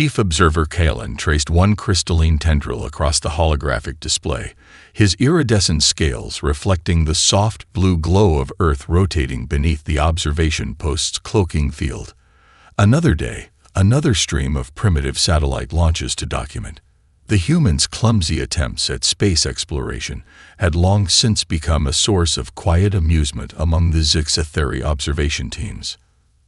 Chief Observer Kalin traced one crystalline tendril across the holographic display, his iridescent scales reflecting the soft blue glow of Earth rotating beneath the observation post's cloaking field. Another day, another stream of primitive satellite launches to document. The humans' clumsy attempts at space exploration had long since become a source of quiet amusement among the Zixatheri observation teams.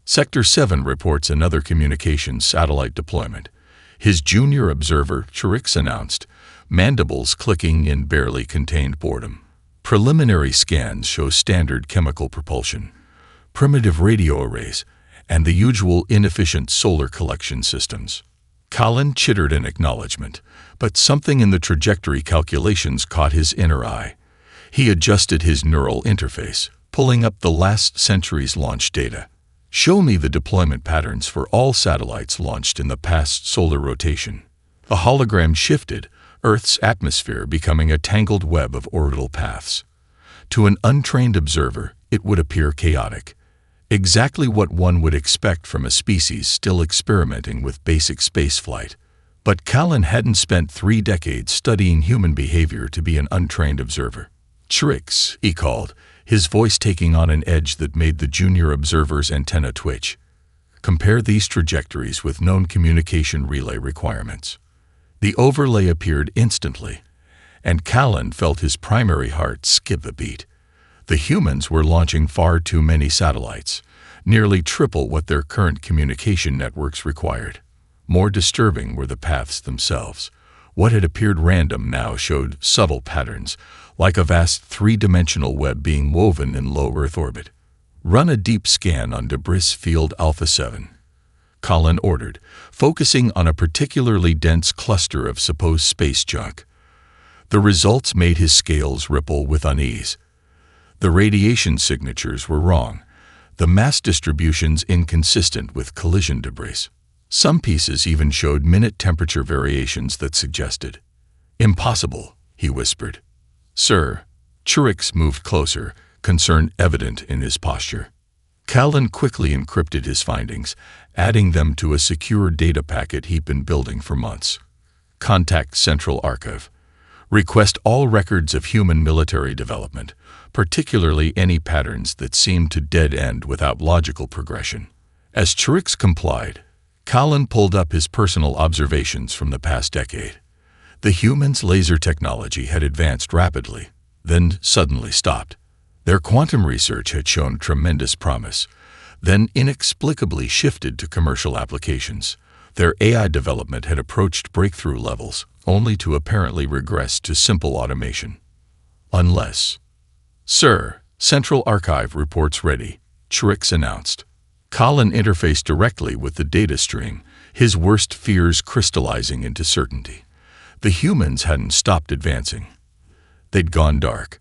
Sector 7 reports another communications satellite deployment. His junior observer, Chirix, announced, mandibles clicking in barely contained boredom. Preliminary scans show standard chemical propulsion, primitive radio arrays, and the usual inefficient solar collection systems. Kalin chittered in acknowledgement, but something in the trajectory calculations caught his inner eye. He adjusted his neural interface, pulling up the last century's launch data. Show me the deployment patterns for all satellites launched in the past solar rotation. The hologram shifted, Earth's atmosphere becoming a tangled web of orbital paths. To an untrained observer, it would appear chaotic. Exactly what one would expect from a species still experimenting with basic spaceflight. But Kalin hadn't spent 3 decades studying human behavior to be an untrained observer. Chirix, he called, his voice taking on an edge that made the junior observer's antenna twitch. Compare these trajectories with known communication relay requirements. The overlay appeared instantly, and Kalin felt his primary heart skip a beat. The humans were launching far too many satellites, nearly triple what their current communication networks required. More disturbing were the paths themselves. What had appeared random now showed subtle patterns, like a vast 3-dimensional web being woven in low Earth orbit. Run a deep scan on debris field Alpha 7. Kalin ordered, focusing on a particularly dense cluster of supposed space junk. The results made his scales ripple with unease. The radiation signatures were wrong, the mass distributions inconsistent with collision debris. Some pieces even showed minute temperature variations that suggested. "Impossible," he whispered. "Sir." Chirix moved closer, concern evident in his posture. Kalin quickly encrypted his findings, adding them to a secure data packet he'd been building for months. Contact Central Archive. Request all records of human military development, particularly any patterns that seemed to dead end without logical progression. As Chirix complied, Kalin pulled up his personal observations from the past decade. The humans' laser technology had advanced rapidly, then suddenly stopped. Their quantum research had shown tremendous promise, then inexplicably shifted to commercial applications. Their AI development had approached breakthrough levels, only to apparently regress to simple automation. Unless... "Sir, Central Archive reports ready," Chirix announced. Kalin interfaced directly with the data stream, his worst fears crystallizing into certainty. The humans hadn't stopped advancing. They'd gone dark.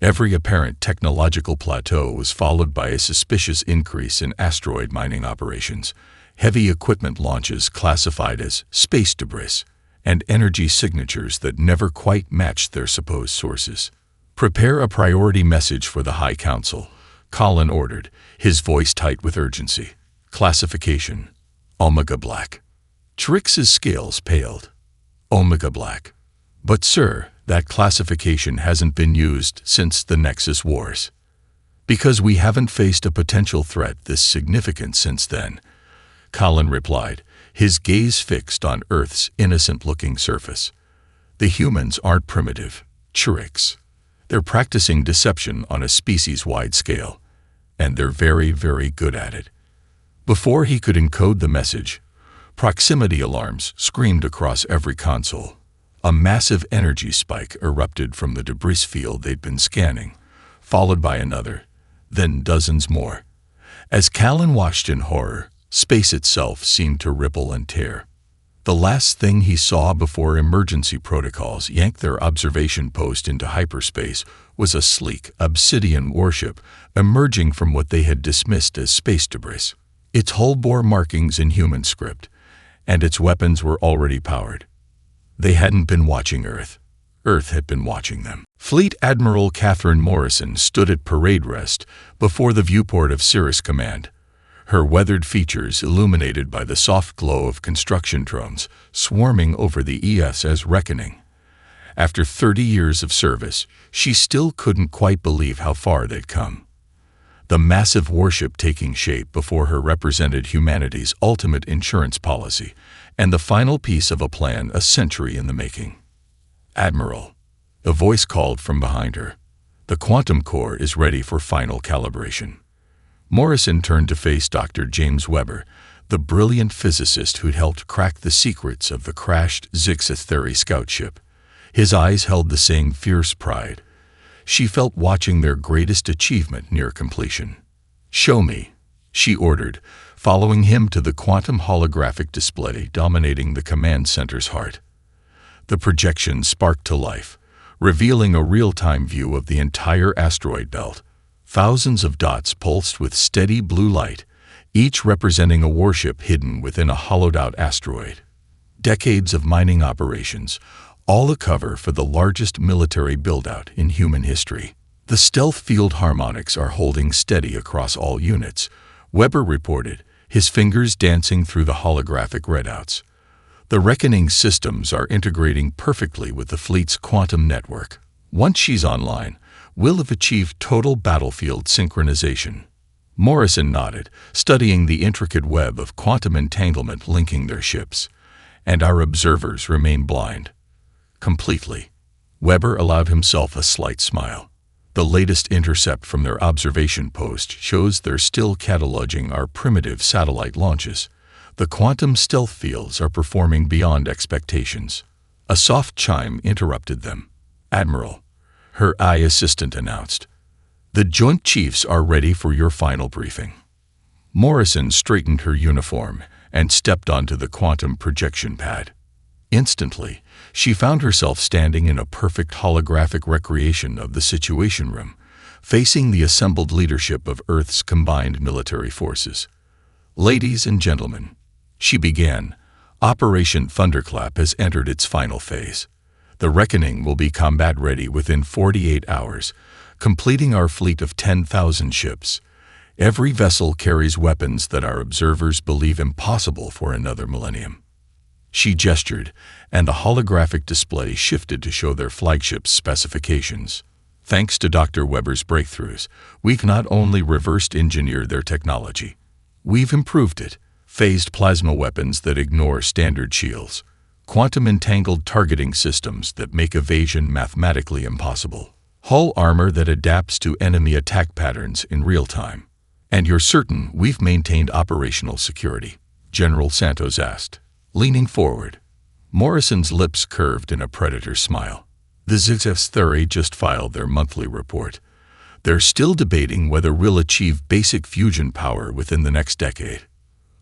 Every apparent technological plateau was followed by a suspicious increase in asteroid mining operations, heavy equipment launches classified as space debris, and energy signatures that never quite matched their supposed sources. "Prepare a priority message for the High Council," Kalin ordered, his voice tight with urgency. "Classification: Omega Black." Chirix's scales paled. Omega Black. "But sir, that classification hasn't been used since the Nexus Wars." "Because we haven't faced a potential threat this significant since then," Kalin replied, his gaze fixed on Earth's innocent-looking surface. "The humans aren't primitive, Chirix. They're practicing deception on a species-wide scale, and they're very, very good at it." Before he could encode the message, proximity alarms screamed across every console. A massive energy spike erupted from the debris field they'd been scanning, followed by another, then dozens more. As Kalin watched in horror, space itself seemed to ripple and tear. The last thing he saw before emergency protocols yanked their observation post into hyperspace was a sleek, obsidian warship emerging from what they had dismissed as space debris. Its hull bore markings in human script, and its weapons were already powered. They hadn't been watching Earth. Earth had been watching them. Fleet Admiral Catherine Morrison stood at parade rest before the viewport of Cirrus Command, her weathered features illuminated by the soft glow of construction drones swarming over the ESS Reckoning. After 30 years of service, she still couldn't quite believe how far they'd come. The massive warship taking shape before her represented humanity's ultimate insurance policy, and the final piece of a plan a century in the making. "Admiral," a voice called from behind her, "the quantum core is ready for final calibration." Morrison turned to face Dr. James Webber, the brilliant physicist who'd helped crack the secrets of the crashed Zixatheri scout ship. His eyes held the same fierce pride. She felt watching their greatest achievement near completion. "Show me," she ordered, following him to the quantum holographic display dominating the command center's heart. The projection sparked to life, revealing a real-time view of the entire asteroid belt. Thousands of dots pulsed with steady blue light, each representing a warship hidden within a hollowed-out asteroid. Decades of mining operations, all a cover for the largest military build-out in human history. "The stealth field harmonics are holding steady across all units," Weber reported, his fingers dancing through the holographic readouts. "The Reckoning systems are integrating perfectly with the fleet's quantum network. Once she's online, we'll have achieved total battlefield synchronization." Morrison nodded, studying the intricate web of quantum entanglement linking their ships. "And our observers remain blind." "Completely." Weber allowed himself a slight smile. "The latest intercept from their observation post shows they're still cataloging our primitive satellite launches. The quantum stealth fields are performing beyond expectations." A soft chime interrupted them. "Admiral," her eye assistant announced, "the Joint Chiefs are ready for your final briefing." Morrison straightened her uniform and stepped onto the quantum projection pad. Instantly, she found herself standing in a perfect holographic recreation of the Situation Room, facing the assembled leadership of Earth's combined military forces. "Ladies and gentlemen," she began, "Operation Thunderclap has entered its final phase. The Reckoning will be combat-ready within 48 hours, completing our fleet of 10,000 ships. Every vessel carries weapons that our observers believe impossible for another millennium." She gestured, and the holographic display shifted to show their flagship's specifications. "Thanks to Dr. Weber's breakthroughs, we've not only reversed-engineered their technology, we've improved it. Phased plasma weapons that ignore standard shields, quantum-entangled targeting systems that make evasion mathematically impossible, hull armor that adapts to enemy attack patterns in real time. And you're certain we've maintained operational security?" General Santos asked, leaning forward. Morrison's lips curved in a predator smile. "The Zixatheri just filed their monthly report. They're still debating whether we'll achieve basic fusion power within the next decade."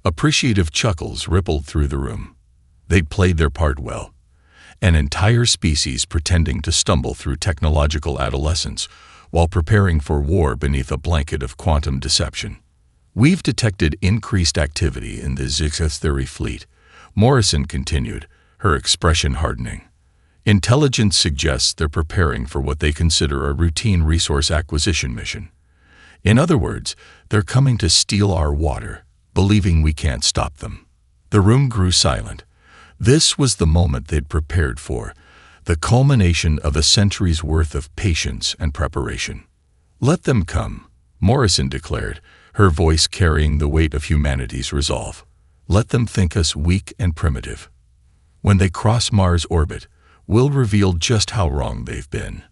Appreciative chuckles rippled through the room. They'd played their part well. An entire species pretending to stumble through technological adolescence while preparing for war beneath a blanket of quantum deception. "We've detected increased activity in the Zixatheri fleet," Morrison continued, her expression hardening. "Intelligence suggests they're preparing for what they consider a routine resource acquisition mission. In other words, they're coming to steal our water, believing we can't stop them." The room grew silent. This was the moment they'd prepared for, the culmination of a century's worth of patience and preparation. "Let them come," Morrison declared, her voice carrying the weight of humanity's resolve. "Let them think us weak and primitive. When they cross Mars' orbit, we'll reveal just how wrong they've been.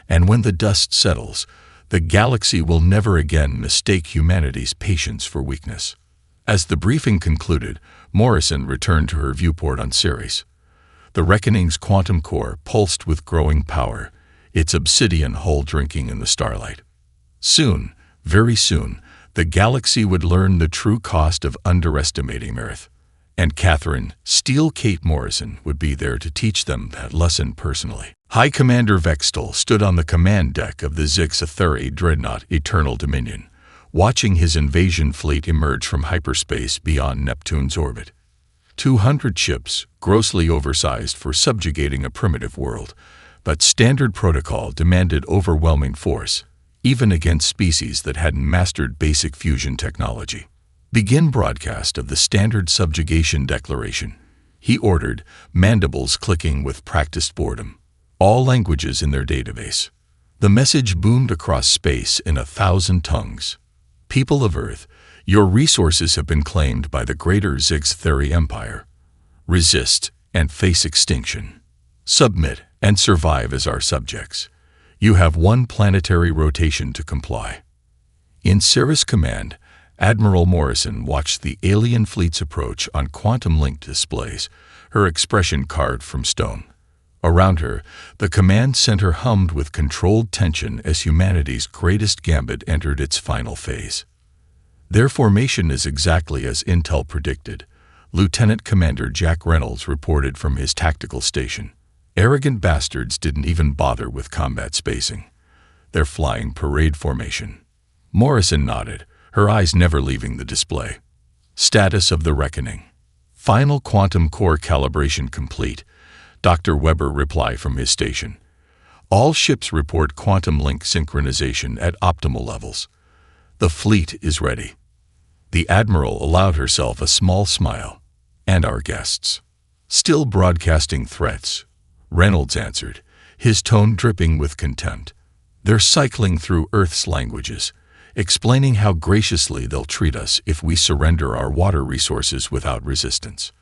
And when the dust settles, the galaxy will never again mistake humanity's patience for weakness." As the briefing concluded, Morrison returned to her viewport on Ceres. The Reckoning's quantum core pulsed with growing power, its obsidian hull drinking in the starlight. Soon, very soon, the galaxy would learn the true cost of underestimating Earth. And Catherine, Steel Kate Morrison, would be there to teach them that lesson personally. High Commander Vextal stood on the command deck of the Zixatheri dreadnought Eternal Dominion, watching his invasion fleet emerge from hyperspace beyond Neptune's orbit. 200 ships, grossly oversized for subjugating a primitive world, but standard protocol demanded overwhelming force, even against species that hadn't mastered basic fusion technology. Begin broadcast of the standard subjugation declaration, he ordered, mandibles clicking with practiced boredom. All languages in their database. The message boomed across space in 1,000 tongues. People of Earth, your resources have been claimed by the greater Zixtheri Empire. Resist and face extinction. Submit and survive as our subjects. You have one planetary rotation to comply. In Cirrus Command, Admiral Morrison watched the alien fleet's approach on quantum-linked displays, her expression carved from stone. Around her, the command center hummed with controlled tension as humanity's greatest gambit entered its final phase. Their formation is exactly as Intel predicted, Lieutenant Commander Jack Reynolds reported from his tactical station. Arrogant bastards didn't even bother with combat spacing. They're flying parade formation. Morrison nodded, her eyes never leaving the display. Status of the reckoning. Final quantum core calibration complete. Dr. Weber replied from his station. All ships report quantum link synchronization at optimal levels. The fleet is ready. The Admiral allowed herself a small smile. And our guests. Still broadcasting threats, Reynolds answered, his tone dripping with contempt. They're cycling through Earth's languages, explaining how graciously they'll treat us if we surrender our water resources without resistance.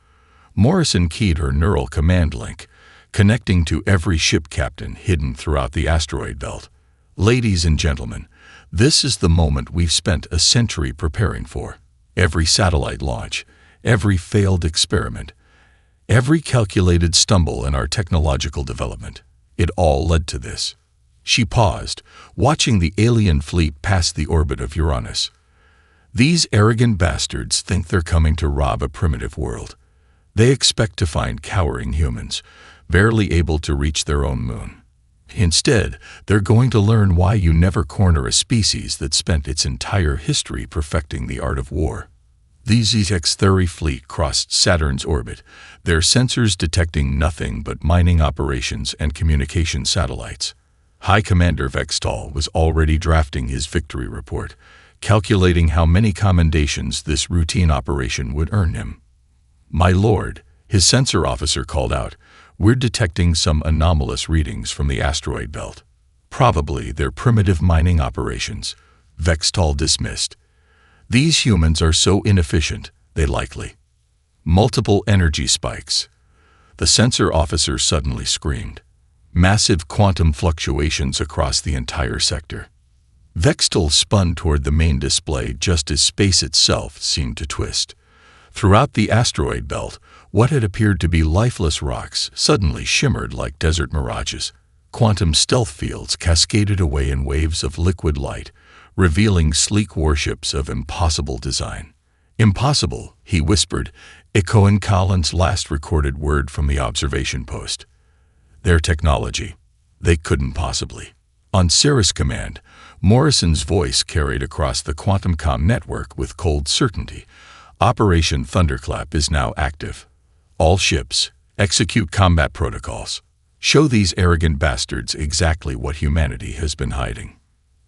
Morrison keyed her neural command link, connecting to every ship captain hidden throughout the asteroid belt. Ladies and gentlemen, this is the moment we've spent a century preparing for. Every satellite launch, every failed experiment, every calculated stumble in our technological development, it all led to this. She paused, watching the alien fleet pass the orbit of Uranus. These arrogant bastards think they're coming to rob a primitive world. They expect to find cowering humans, barely able to reach their own moon. Instead, they're going to learn why you never corner a species that spent its entire history perfecting the art of war. The Zixtheri fleet crossed Saturn's orbit, their sensors detecting nothing but mining operations and communication satellites. High Commander Vextal was already drafting his victory report, calculating how many commendations this routine operation would earn him. "My lord," his sensor officer called out, "we're detecting some anomalous readings from the asteroid belt. Probably their primitive mining operations," Vextal dismissed. "These humans are so inefficient, they likely." Multiple energy spikes. The sensor officer suddenly screamed. Massive quantum fluctuations across the entire sector. Vextal spun toward the main display just as space itself seemed to twist. Throughout the asteroid belt, what had appeared to be lifeless rocks suddenly shimmered like desert mirages. Quantum stealth fields cascaded away in waves of liquid light, revealing sleek warships of impossible design. "Impossible," he whispered, echoing Collins' last recorded word from the observation post. Their technology. They couldn't possibly. On Cirrus Command, Morrison's voice carried across the QuantumCom network with cold certainty. Operation Thunderclap is now active. All ships, execute combat protocols. Show these arrogant bastards exactly what humanity has been hiding.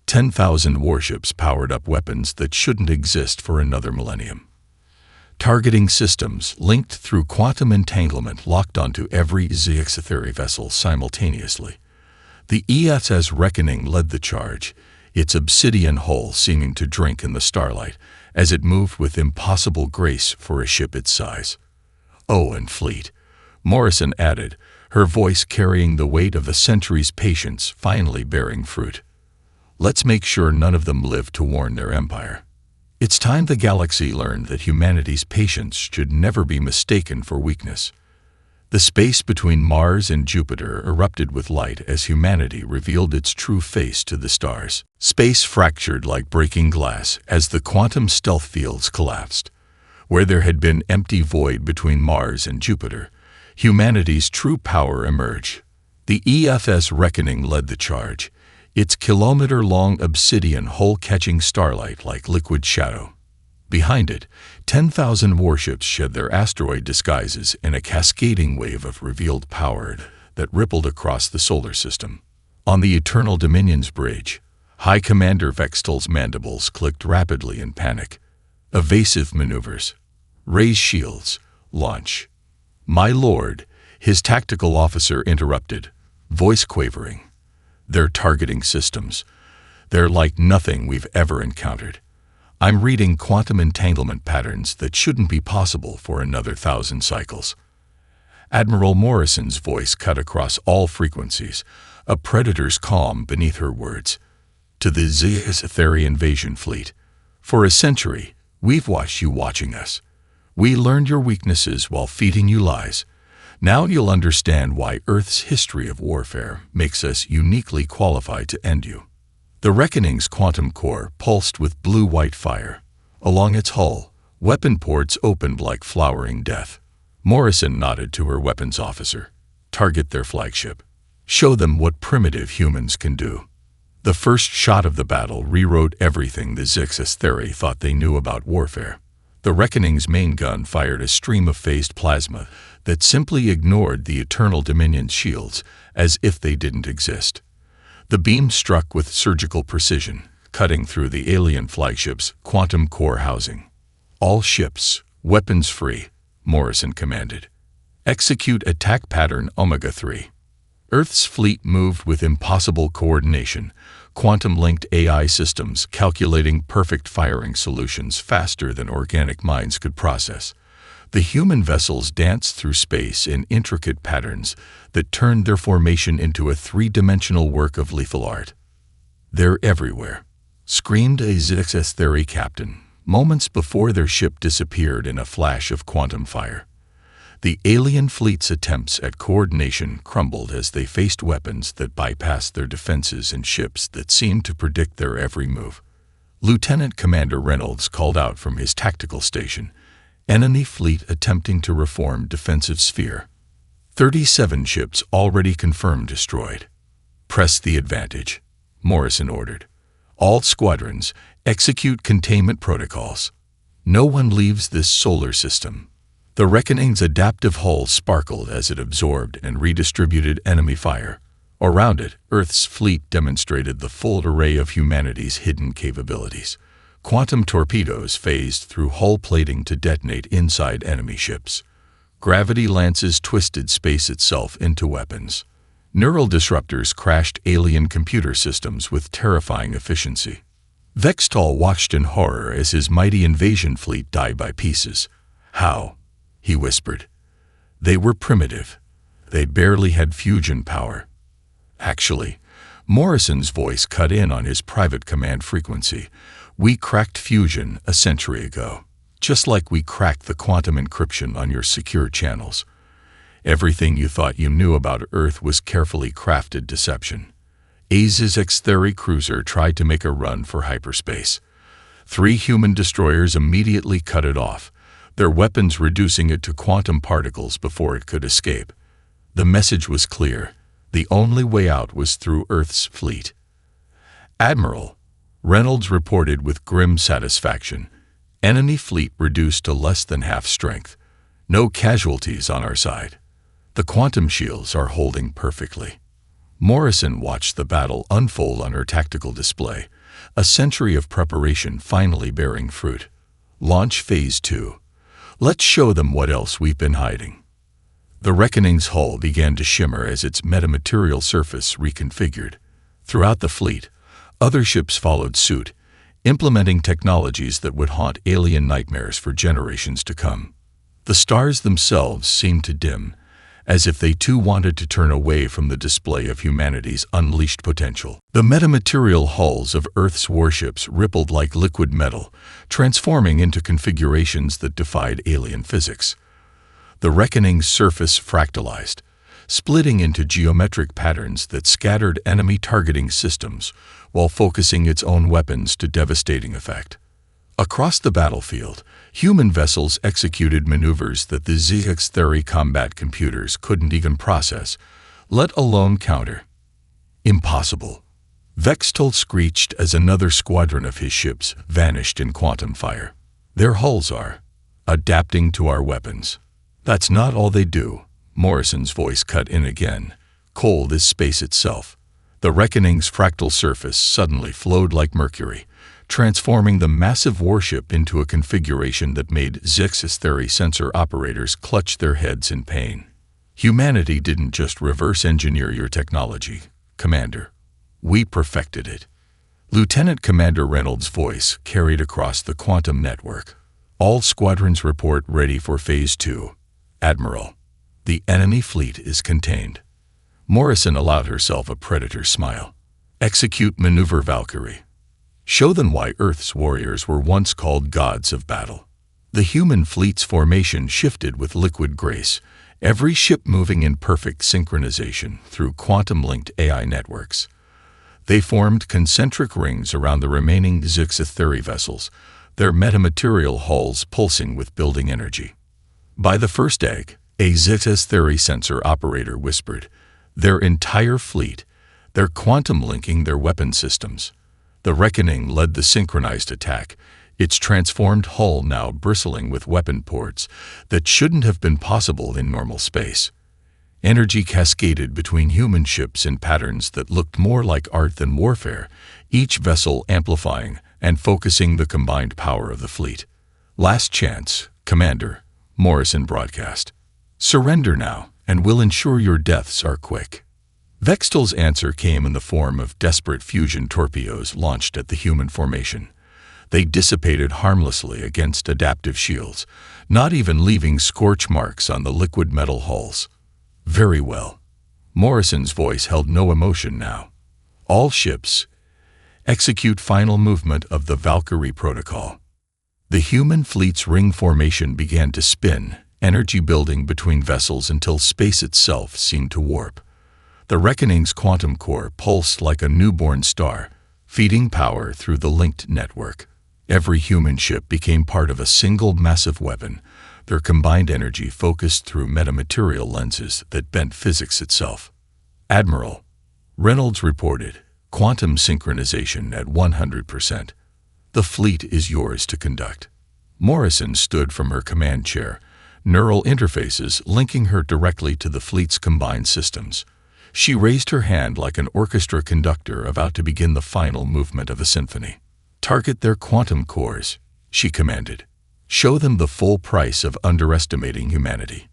10,000 warships powered up weapons that shouldn't exist for another millennium. Targeting systems linked through quantum entanglement locked onto every Zixtheri vessel simultaneously. The HFY Reckoning led the charge, its obsidian hull seeming to drink in the starlight as it moved with impossible grace for a ship its size. "Oh, and fleet," Morrison added, her voice carrying the weight of a century's patience finally bearing fruit. "Let's make sure none of them live to warn their empire. It's time the galaxy learned that humanity's patience should never be mistaken for weakness." The space between Mars and Jupiter erupted with light as humanity revealed its true face to the stars. Space fractured like breaking glass as the quantum stealth fields collapsed. Where there had been empty void between Mars and Jupiter, humanity's true power emerged. The HFY Reckoning led the charge, its kilometer-long obsidian hull catching starlight like liquid shadow. Behind it, 10,000 warships shed their asteroid disguises in a cascading wave of revealed power that rippled across the solar system. On the Eternal Dominion's bridge, High Commander Vextal's mandibles clicked rapidly in panic. Evasive maneuvers. Raise shields. Launch. My lord, his tactical officer interrupted, voice quavering. They're targeting systems. They're like nothing we've ever encountered. I'm reading quantum entanglement patterns that shouldn't be possible for another 1,000 cycles. Admiral Morrison's voice cut across all frequencies, a predator's calm beneath her words. To the Zetheri invasion fleet. For a century, we've watched you watching us. We learned your weaknesses while feeding you lies. Now you'll understand why Earth's history of warfare makes us uniquely qualified to end you. The Reckoning's quantum core pulsed with blue-white fire. Along its hull, weapon ports opened like flowering death. Morrison nodded to her weapons officer. Target their flagship. Show them what primitive humans can do. The first shot of the battle rewrote everything the Zetheri thought they knew about warfare. The Reckoning's main gun fired a stream of phased plasma that simply ignored the Eternal Dominion's shields as if they didn't exist. The beam struck with surgical precision, cutting through the alien flagship's quantum core housing. All ships, weapons free, Morrison commanded. Execute attack pattern Omega-3. Earth's fleet moved with impossible coordination, quantum-linked AI systems calculating perfect firing solutions faster than organic minds could process. The human vessels danced through space in intricate patterns that turned their formation into a three-dimensional work of lethal art. They're everywhere, screamed a Zetheri captain, moments before their ship disappeared in a flash of quantum fire. The alien fleet's attempts at coordination crumbled as they faced weapons that bypassed their defenses and ships that seemed to predict their every move. Lieutenant Commander Reynolds called out from his tactical station, enemy fleet attempting to reform defensive sphere. 37 ships already confirmed destroyed. Press the advantage, Morrison ordered. All squadrons, execute containment protocols. No one leaves this solar system. The Reckoning's adaptive hull sparkled as it absorbed and redistributed enemy fire. Around it, Earth's fleet demonstrated the full array of humanity's hidden capabilities. Quantum torpedoes phased through hull plating to detonate inside enemy ships. Gravity lances twisted space itself into weapons. Neural disruptors crashed alien computer systems with terrifying efficiency. Vextol watched in horror as his mighty invasion fleet died by pieces. How? He whispered. They were primitive. They barely had fusion power. Actually, Morrison's voice cut in on his private command frequency. We cracked fusion a century ago, just like we cracked the quantum encryption on your secure channels. Everything you thought you knew about Earth was carefully crafted deception. Aza's Zetheri cruiser tried to make a run for hyperspace. 3 human destroyers immediately cut it off, their weapons reducing it to quantum particles before it could escape. The message was clear. The only way out was through Earth's fleet. Admiral, Reynolds reported with grim satisfaction, enemy fleet reduced to less than half strength. No casualties on our side. The quantum shields are holding perfectly. Morrison watched the battle unfold on her tactical display, a century of preparation finally bearing fruit. Launch Phase 2. Let's show them what else we've been hiding. The Reckoning's hull began to shimmer as its metamaterial surface reconfigured. Throughout the fleet, other ships followed suit, implementing technologies that would haunt alien nightmares for generations to come. The stars themselves seemed to dim, as if they too wanted to turn away from the display of humanity's unleashed potential. The metamaterial hulls of Earth's warships rippled like liquid metal, transforming into configurations that defied alien physics. The Reckoning's surface fractalized, splitting into geometric patterns that scattered enemy targeting systems while focusing its own weapons to devastating effect. Across the battlefield, human vessels executed maneuvers that the Zetheri combat computers couldn't even process, let alone counter. Impossible. Vextol screeched as another squadron of his ships vanished in quantum fire. Their hulls are adapting to our weapons. That's not all they do. Morrison's voice cut in again. Cold is space itself. The Reckoning's fractal surface suddenly flowed like mercury, transforming the massive warship into a configuration that made HFY sensor operators clutch their heads in pain. Humanity didn't just reverse engineer your technology, Commander. We perfected it. Lieutenant Commander Reynolds' voice carried across the quantum network. All squadrons report ready for Phase 2. Admiral, the enemy fleet is contained. Morrison allowed herself a predator smile. Execute Maneuver Valkyrie. Show them why Earth's warriors were once called gods of battle. The human fleet's formation shifted with liquid grace, every ship moving in perfect synchronization through quantum-linked AI networks. They formed concentric rings around the remaining HFY vessels, their metamaterial hulls pulsing with building energy. By the first egg, a HFY sensor operator whispered, their entire fleet, they're quantum-linking their weapon systems. The Reckoning led the synchronized attack, its transformed hull now bristling with weapon ports that shouldn't have been possible in normal space. Energy cascaded between human ships in patterns that looked more like art than warfare, each vessel amplifying and focusing the combined power of the fleet. Last chance, Commander, Morrison broadcast. Surrender now, and we'll ensure your deaths are quick. Vextal's answer came in the form of desperate fusion torpedoes launched at the human formation. They dissipated harmlessly against adaptive shields, not even leaving scorch marks on the liquid metal hulls. Very well. Morrison's voice held no emotion now. All ships, execute final movement of the Valkyrie protocol. The human fleet's ring formation began to spin, energy building between vessels until space itself seemed to warp. The Reckoning's quantum core pulsed like a newborn star, feeding power through the linked network. Every human ship became part of a single massive weapon, their combined energy focused through metamaterial lenses that bent physics itself. Admiral, Reynolds reported, quantum synchronization at 100%. The fleet is yours to conduct. Morrison stood from her command chair, neural interfaces linking her directly to the fleet's combined systems. She raised her hand like an orchestra conductor about to begin the final movement of a symphony. Target their quantum cores, she commanded. Show them the full price of underestimating humanity.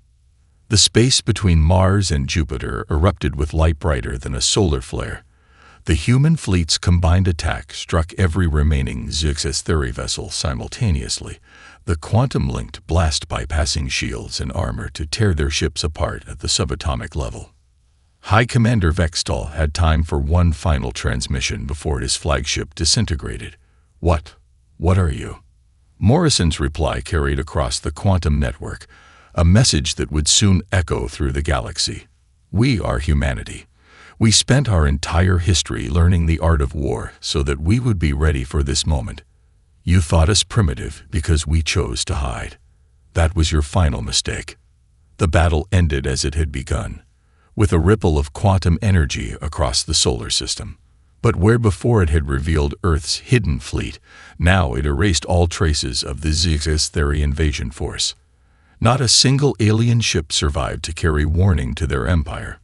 The space between Mars and Jupiter erupted with light brighter than a solar flare. The human fleet's combined attack struck every remaining HFY vessel simultaneously, the quantum-linked blast bypassing shields and armor to tear their ships apart at the subatomic level. High Commander Vextal had time for one final transmission before his flagship disintegrated. What are you? Morrison's reply carried across the quantum network, a message that would soon echo through the galaxy. We are humanity. We spent our entire history learning the art of war so that we would be ready for this moment. You thought us primitive because we chose to hide. That was your final mistake. The battle ended as it had begun, with a ripple of quantum energy across the solar system. But where before it had revealed Earth's hidden fleet, now it erased all traces of the HFY invasion force. Not a single alien ship survived to carry warning to their empire.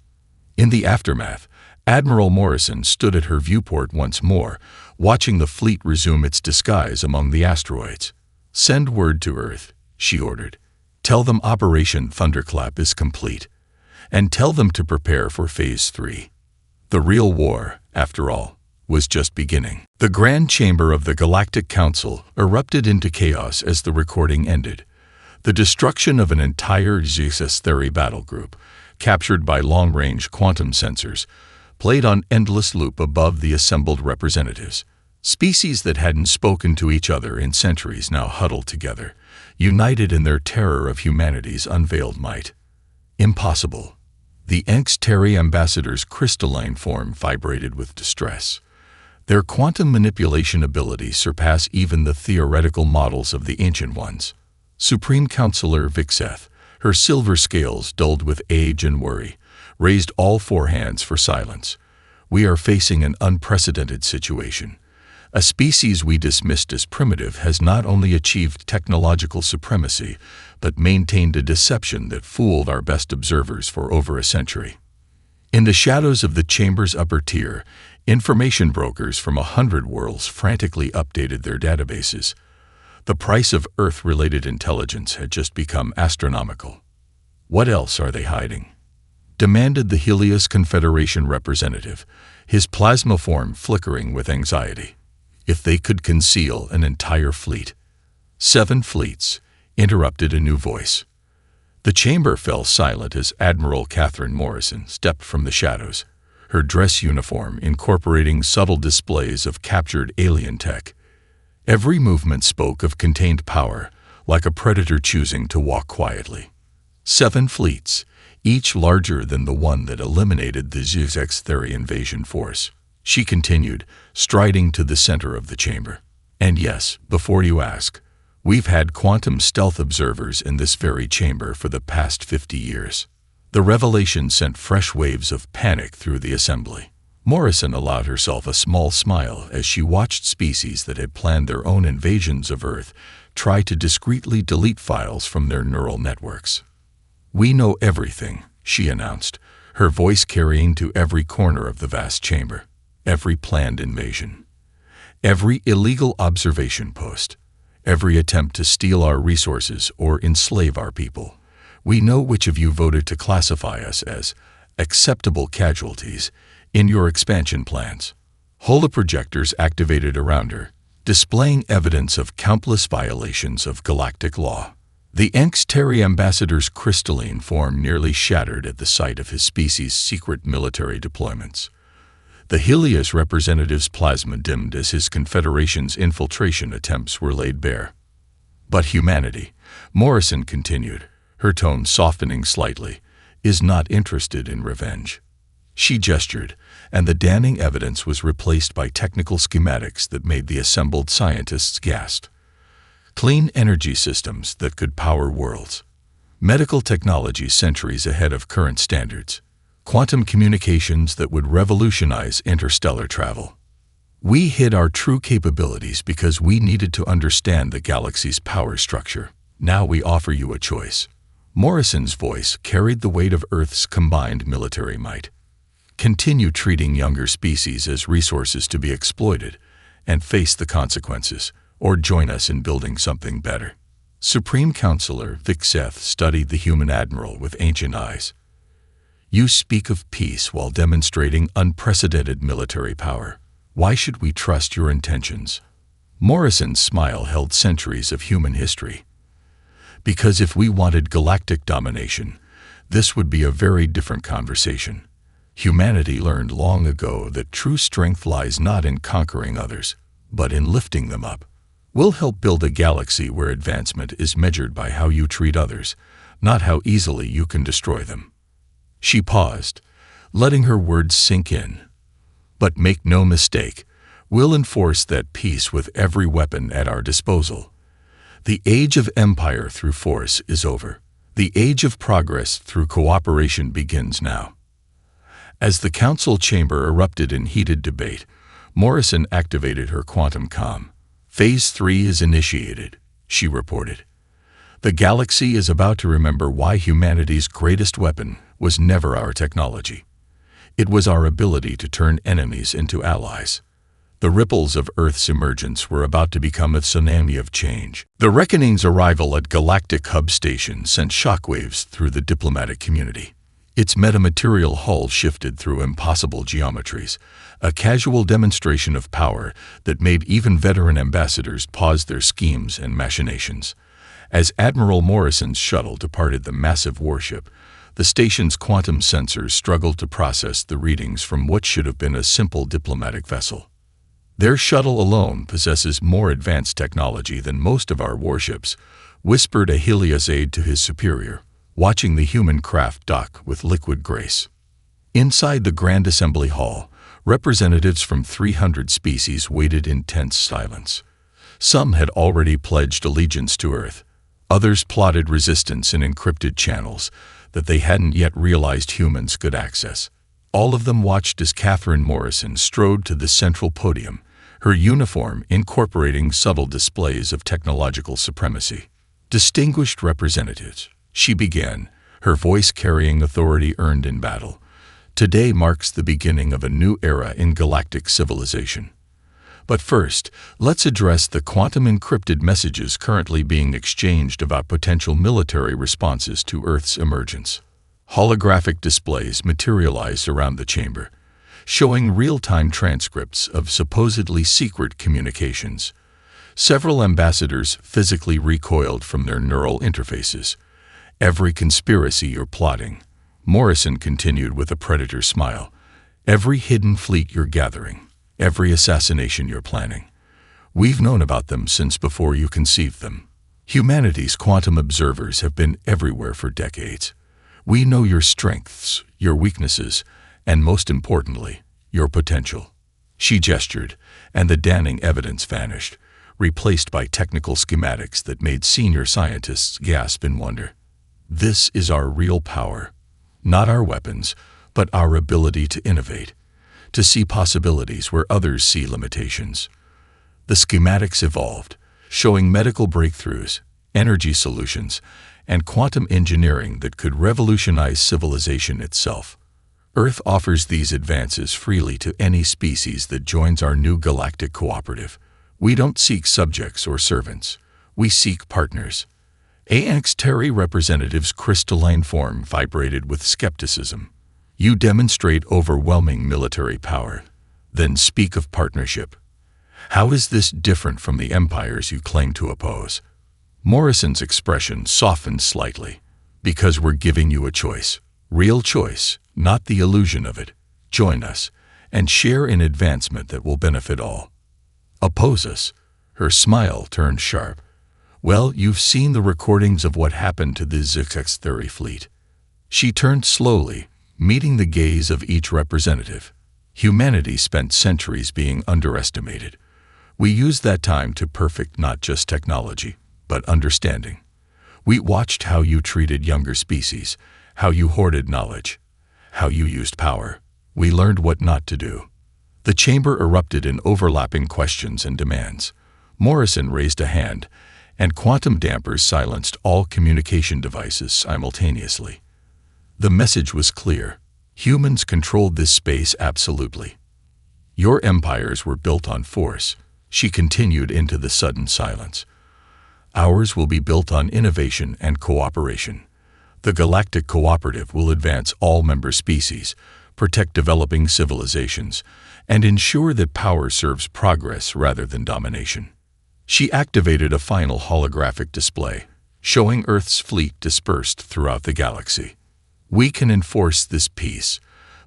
In the aftermath, Admiral Morrison stood at her viewport once more, watching the fleet resume its disguise among the asteroids. Send word to Earth, she ordered. Tell them Operation Thunderclap is complete. And tell them to prepare for Phase 3. The real war, after all, was just beginning. The Grand Chamber of the Galactic Council erupted into chaos as the recording ended. The destruction of an entire HFY battle group, captured by long-range quantum sensors, played on endless loop above the assembled representatives. Species that hadn't spoken to each other in centuries now huddled together, united in their terror of humanity's unveiled might. Impossible. The Enksteri ambassador's crystalline form vibrated with distress. Their quantum manipulation abilities surpass even the theoretical models of the Ancient Ones. Supreme Counselor Vixeth, her silver scales dulled with age and worry, raised all four hands for silence. We are facing an unprecedented situation. A species we dismissed as primitive has not only achieved technological supremacy, but maintained a deception that fooled our best observers for over a century. In the shadows of the chamber's upper tier, Information brokers from 100 worlds frantically updated their databases. The price of Earth-related intelligence had just become astronomical. "What else are they hiding?" demanded the Helios Confederation representative, his plasma form flickering with anxiety. "If they could conceal an entire fleet." "7 fleets," interrupted a new voice. The chamber fell silent as Admiral Catherine Morrison stepped from the shadows, her dress uniform incorporating subtle displays of captured alien tech. Every movement spoke of contained power, like a predator choosing to walk quietly. 7 fleets, each larger than the one that eliminated the Xtheri invasion force. She continued, striding to the center of the chamber. "And yes, before you ask, we've had quantum stealth observers in this very chamber for the past 50 years. The revelation sent fresh waves of panic through the assembly. Morrison allowed herself a small smile as she watched species that had planned their own invasions of Earth try to discreetly delete files from their neural networks. "We know everything," she announced, her voice carrying to every corner of the vast chamber. "Every planned invasion. Every illegal observation post. Every attempt to steal our resources or enslave our people. We know which of you voted to classify us as acceptable casualties in your expansion plans." Holoprojectors activated around her, displaying evidence of countless violations of galactic law. The Xtheri ambassador's crystalline form nearly shattered at the sight of his species' secret military deployments. The Helios representative's plasma dimmed as his Confederation's infiltration attempts were laid bare. "But humanity," Morrison continued, her tone softening slightly, "is not interested in revenge." She gestured, and the damning evidence was replaced by technical schematics that made the assembled scientists gasp. Clean energy systems that could power worlds. Medical technology centuries ahead of current standards. Quantum communications that would revolutionize interstellar travel. "We hid our true capabilities because we needed to understand the galaxy's power structure. Now we offer you a choice." Morrison's voice carried the weight of Earth's combined military might. "Continue treating younger species as resources to be exploited and face the consequences, or join us in building something better." Supreme Counselor Vixeth studied the human admiral with ancient eyes. "You speak of peace while demonstrating unprecedented military power. Why should we trust your intentions?" Morrison's smile held centuries of human history. "Because if we wanted galactic domination, this would be a very different conversation. Humanity learned long ago that true strength lies not in conquering others, but in lifting them up. We'll help build a galaxy where advancement is measured by how you treat others, not how easily you can destroy them." She paused, letting her words sink in. "But make no mistake, we'll enforce that peace with every weapon at our disposal. The age of empire through force is over. The age of progress through cooperation begins now." As the council chamber erupted in heated debate, Morrison activated her quantum comm. "Phase 3 is initiated," she reported. "The galaxy is about to remember why humanity's greatest weapon was never our technology. It was our ability to turn enemies into allies. The ripples of Earth's emergence were about to become a tsunami of change." The Reckoning's arrival at Galactic Hub Station sent shockwaves through the diplomatic community. Its metamaterial hull shifted through impossible geometries, a casual demonstration of power that made even veteran ambassadors pause their schemes and machinations. As Admiral Morrison's shuttle departed the massive warship, the station's quantum sensors struggled to process the readings from what should have been a simple diplomatic vessel. "Their shuttle alone possesses more advanced technology than most of our warships," whispered a Helios aide to his superior, watching the human craft dock with liquid grace. Inside the Grand Assembly Hall, representatives from 300 species waited in tense silence. Some had already pledged allegiance to Earth. Others plotted resistance in encrypted channels that they hadn't yet realized humans could access. All of them watched as Catherine Morrison strode to the central podium, her uniform incorporating subtle displays of technological supremacy. "Distinguished representatives," she began, her voice carrying authority earned in battle. Today marks the beginning of a new era in galactic civilization. But first, let's address the quantum encrypted messages currently being exchanged about potential military responses to Earth's emergence. Holographic displays materialize around the chamber, showing real-time transcripts of supposedly secret communications. Several ambassadors physically recoiled from their neural interfaces. Every conspiracy you're plotting, Morrison continued with a predator smile. Every hidden fleet you're gathering, every assassination you're planning. We've known about them since before you conceived them. Humanity's quantum observers have been everywhere for decades. We know your strengths, your weaknesses, and most importantly, your potential. She gestured, and the damning evidence vanished, replaced by technical schematics that made senior scientists gasp in wonder. This is our real power. Not our weapons, but our ability to innovate, to see possibilities where others see limitations. The schematics evolved, showing medical breakthroughs, energy solutions, and quantum engineering that could revolutionize civilization itself. Earth offers these advances freely to any species that joins our new galactic cooperative. We don't seek subjects or servants. We seek partners. AX-Terry representative's crystalline form vibrated with skepticism. You demonstrate overwhelming military power, then speak of partnership. How is this different from the empires you claim to oppose? Morrison's expression softened slightly. Because we're giving you a choice. Real choice, not the illusion of it. Join us, and share in advancement that will benefit all. Oppose us. Her smile turned sharp. Well, you've seen the recordings of what happened to the HFY fleet. She turned slowly, meeting the gaze of each representative. Humanity spent centuries being underestimated. We used that time to perfect not just technology, but understanding. We watched how you treated younger species, how you hoarded knowledge, how you used power. We learned what not to do. The chamber erupted in overlapping questions and demands. Morrison raised a hand, and quantum dampers silenced all communication devices simultaneously. The message was clear. Humans controlled this space absolutely. Your empires were built on force. She continued into the sudden silence. Ours will be built on innovation and cooperation. The Galactic Cooperative will advance all member species, protect developing civilizations, and ensure that power serves progress rather than domination. She activated a final holographic display, showing Earth's fleet dispersed throughout the galaxy. We can enforce this peace,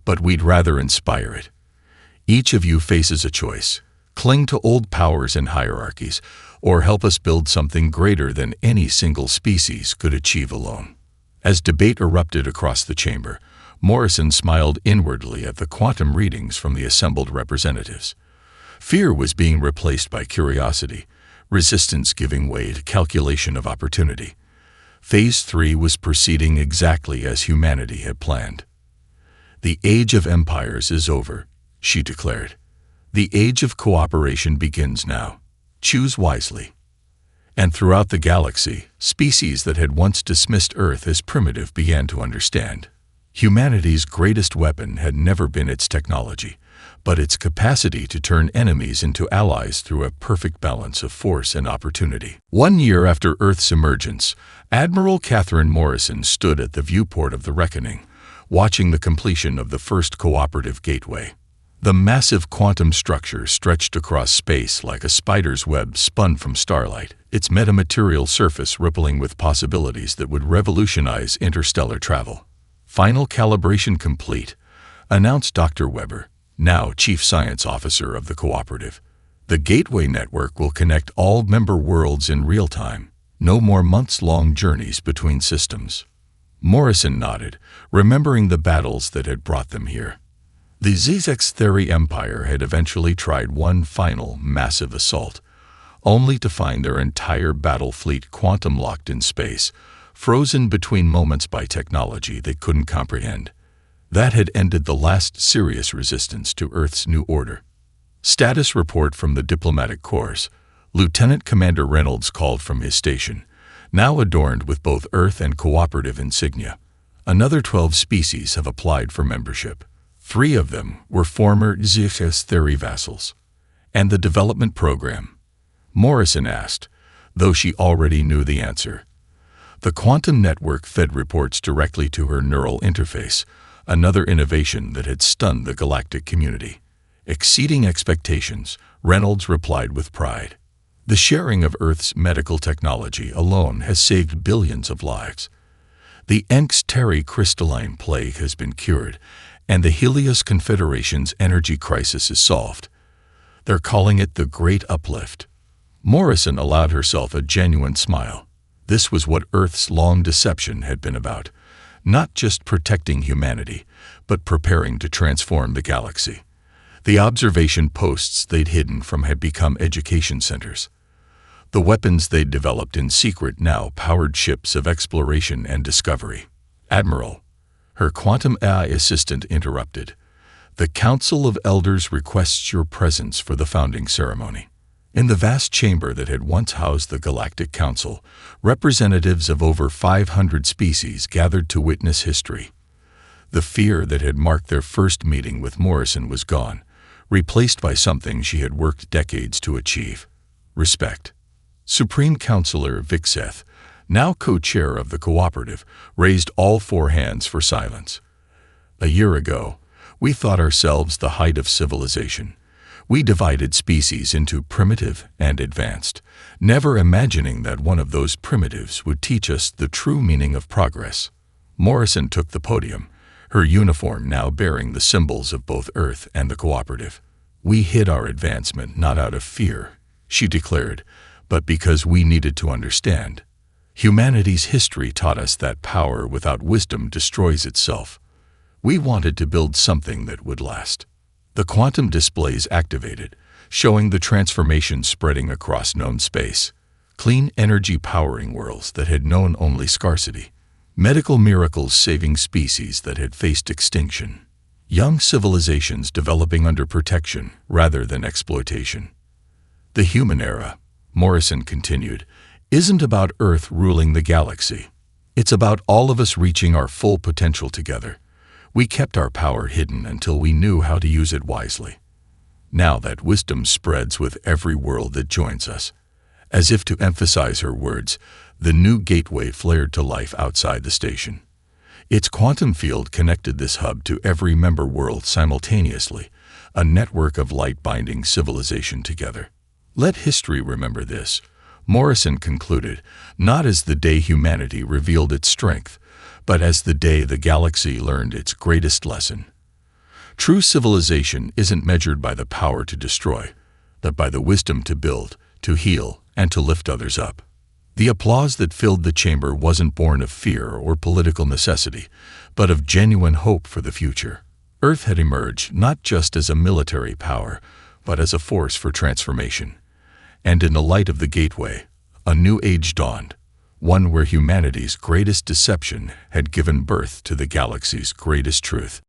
but we'd rather inspire it. Each of you faces a choice. Cling to old powers and hierarchies, or help us build something greater than any single species could achieve alone. As debate erupted across the chamber, Morrison smiled inwardly at the quantum readings from the assembled representatives. Fear was being replaced by curiosity, resistance giving way to calculation of opportunity. Phase 3 was proceeding exactly as humanity had planned. The age of empires is over, she declared. The age of cooperation begins now. Choose wisely. And throughout the galaxy, species that had once dismissed Earth as primitive began to understand. Humanity's greatest weapon had never been its technology, but its capacity to turn enemies into allies through a perfect balance of force and opportunity. 1 year after Earth's emergence, Admiral Catherine Morrison stood at the viewport of the reckoning, watching the completion of the first cooperative gateway. The massive quantum structure stretched across space like a spider's web spun from starlight, its metamaterial surface rippling with possibilities that would revolutionize interstellar travel. Final calibration complete, announced Dr. Weber, now Chief Science Officer of the Cooperative. The Gateway Network will connect all member worlds in real time. No more months-long journeys between systems. Morrison nodded, remembering the battles that had brought them here. The HFY Empire had eventually tried one final, massive assault, only to find their entire battle fleet quantum-locked in space, frozen between moments by technology they couldn't comprehend. That had ended the last serious resistance to Earth's new order. Status report from the diplomatic corps. Lieutenant Commander Reynolds called from his station, now adorned with both Earth and cooperative insignia. Another 12 species have applied for membership. 3 of them were former HFY vassals. And the development program? Morrison asked, though she already knew the answer. The quantum network fed reports directly to her neural interface, another innovation that had stunned the galactic community. Exceeding expectations, Reynolds replied with pride. The sharing of Earth's medical technology alone has saved billions of lives. The Encks-Terry crystalline plague has been cured, and the Helios Confederation's energy crisis is solved. They're calling it the Great Uplift. Morrison allowed herself a genuine smile. This was what Earth's long deception had been about, not just protecting humanity, but preparing to transform the galaxy. The observation posts they'd hidden from had become education centers. The weapons they'd developed in secret now powered ships of exploration and discovery. Admiral, her quantum AI assistant interrupted. The Council of Elders requests your presence for the founding ceremony. In the vast chamber that had once housed the Galactic Council, representatives of over 500 species gathered to witness history. The fear that had marked their first meeting with Morrison was gone, replaced by something she had worked decades to achieve: respect. Supreme Counselor Vixeth, now co-chair of the cooperative, raised all 4 hands for silence. A year ago, we thought ourselves the height of civilization. We divided species into primitive and advanced, never imagining that one of those primitives would teach us the true meaning of progress. Morrison took the podium, her uniform now bearing the symbols of both Earth and the cooperative. We hid our advancement not out of fear, she declared, but because we needed to understand. Humanity's history taught us that power without wisdom destroys itself. We wanted to build something that would last. The quantum displays activated, showing the transformation spreading across known space. Clean energy powering worlds that had known only scarcity. Medical miracles saving species that had faced extinction. Young civilizations developing under protection rather than exploitation. The human era, Morrison continued, isn't about Earth ruling the galaxy. It's about all of us reaching our full potential together. We kept our power hidden until we knew how to use it wisely. Now that wisdom spreads with every world that joins us. As if to emphasize her words, the new gateway flared to life outside the station. Its quantum field connected this hub to every member world simultaneously, a network of light binding civilization together. Let history remember this, Morrison concluded, not as the day humanity revealed its strength, but as the day the galaxy learned its greatest lesson. True civilization isn't measured by the power to destroy, but by the wisdom to build, to heal, and to lift others up. The applause that filled the chamber wasn't born of fear or political necessity, but of genuine hope for the future. Earth had emerged not just as a military power, but as a force for transformation. And in the light of the gateway, a new age dawned, one where humanity's greatest deception had given birth to the galaxy's greatest truth.